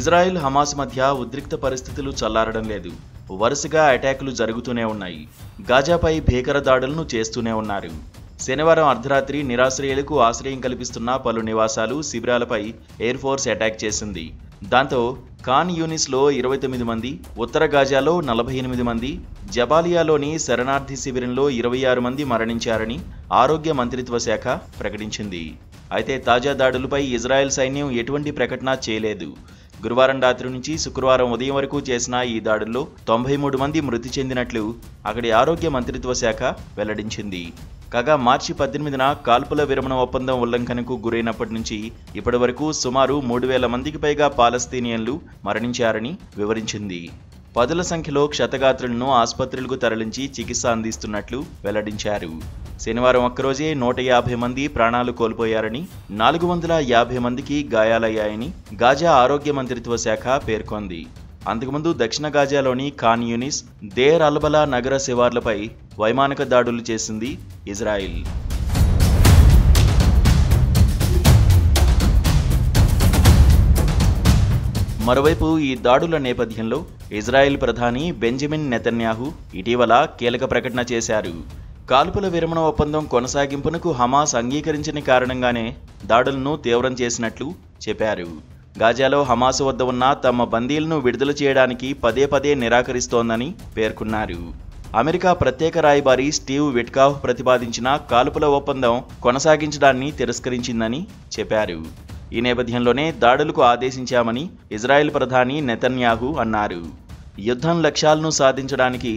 Israel Hamas మధ్య ఉద్రిక్త పరిస్థితులు చల్లారడం లేదు. వరుసగా అటాకులు జరుగుతూనే ఉన్నాయి. గాజాపై భీకర దాడులను చేస్తూనే ఉన్నారు. శనివారం అర్ధరాత్రి నిరాశ్రయులకు ఆశ్రయం కల్పిస్తున్న పలు నివాసాలు, శిబిరాలపై ఎయిర్ ఫోర్స్ అటాక్ చేసింది. దాంతో ఖాన్ యూనిస్లో 29 మంది, ఉత్తర గాజాలో 48 మంది, జబాలియాలోని శరణార్థి శిబిరంలో 26 మంది మరణించారని ఆరోగ్య మంత్రిత్వ శాఖ ప్రకటించింది. అయితే తాజా దాడులపై ఇజ్రాయెల్ సైన్యం ఎటువంటి ప్రకటన చేయలేదు. గురువారం రాత్రి నుంచి శుక్రవారం ఉదయం వరకు చేసిన ఈ దాడుల్లో 93 మంది మృతి చెందినట్లు అక్కడి ఆరోగ్య మంత్రిత్వ శాఖ వెల్లడించింది. కాగా మార్చి 18న కాల్పుల విరమణ ఒప్పందం ఉల్లంఘనకు గురైనప్పటి నుంచి ఇప్పటి వరకు సుమారు 3000 మందికి పైగా పాలస్తీనియన్లు మరణించారని వివరించింది. పదుల సంఖ్యలో క్షతగాత్రులను ఆసుపత్రులకు తరలించి చికిత్స అందిస్తున్నట్లు వెల్లడించారు. శనివారం ఒక్కరోజే 150 మంది ప్రాణాలు కోల్పోయారని, 450 మందికి గాయాలయ్యాయని గాజా ఆరోగ్య మంత్రిత్వ శాఖ పేర్కొంది. అంతకుముందు దక్షిణ గాజాలోని ఖాన్ యూనిస్, దేర్ అల్బలా నగర శివార్లపై వైమానిక దాడులు చేసింది ఇజ్రాయిల్. మరోవైపు ఈ దాడుల నేపథ్యంలో ఇజ్రాయెల్ ప్రధాని బెంజమిన్ నెతన్యాహు ఇటీవల కీలక ప్రకటన చేశారు. కాల్పుల విరమణ ఒప్పందం కొనసాగింపునకు హమాస్ అంగీకరించిన కారణంగానే దాడులను తీవ్రం చేసినట్లు చెప్పారు. గాజాలో హమాస్ వద్ద ఉన్న తమ బందీలను విడుదల చేయడానికి పదే నిరాకరిస్తోందని పేర్కొన్నారు. అమెరికా ప్రత్యేక రాయబారి స్టీవ్ విట్కాఫ్ ప్రతిపాదించిన కాల్పుల ఒప్పందం కొనసాగించడాన్ని తిరస్కరించిందని చెప్పారు. ఈ నేపథ్యంలోనే దాడులకు ఆదేశించామని ఇజ్రాయెల్ ప్రధాని నెతన్యాహు అన్నారు. యుద్ధం లక్ష్యాలను సాధించడానికి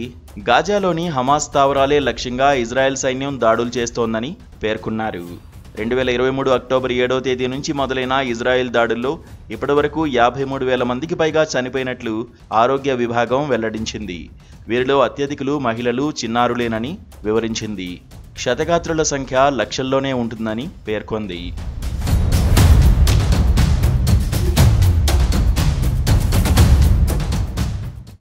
గాజాలోని హమాస్ స్థావరాలే లక్ష్యంగా ఇజ్రాయెల్ సైన్యం దాడులు చేస్తోందని పేర్కొన్నారు. 2023 అక్టోబర్ 7వ తేదీ నుంచి మొదలైన ఇజ్రాయెల్ దాడుల్లో ఇప్పటివరకు 53,000 మందికి పైగా చనిపోయినట్లు ఆరోగ్య విభాగం వెల్లడించింది. వీరిలో అత్యధికులు మహిళలు, చిన్నారులేనని వివరించింది. క్షతగాత్రుల సంఖ్య లక్షల్లోనే ఉంటుందని పేర్కొంది.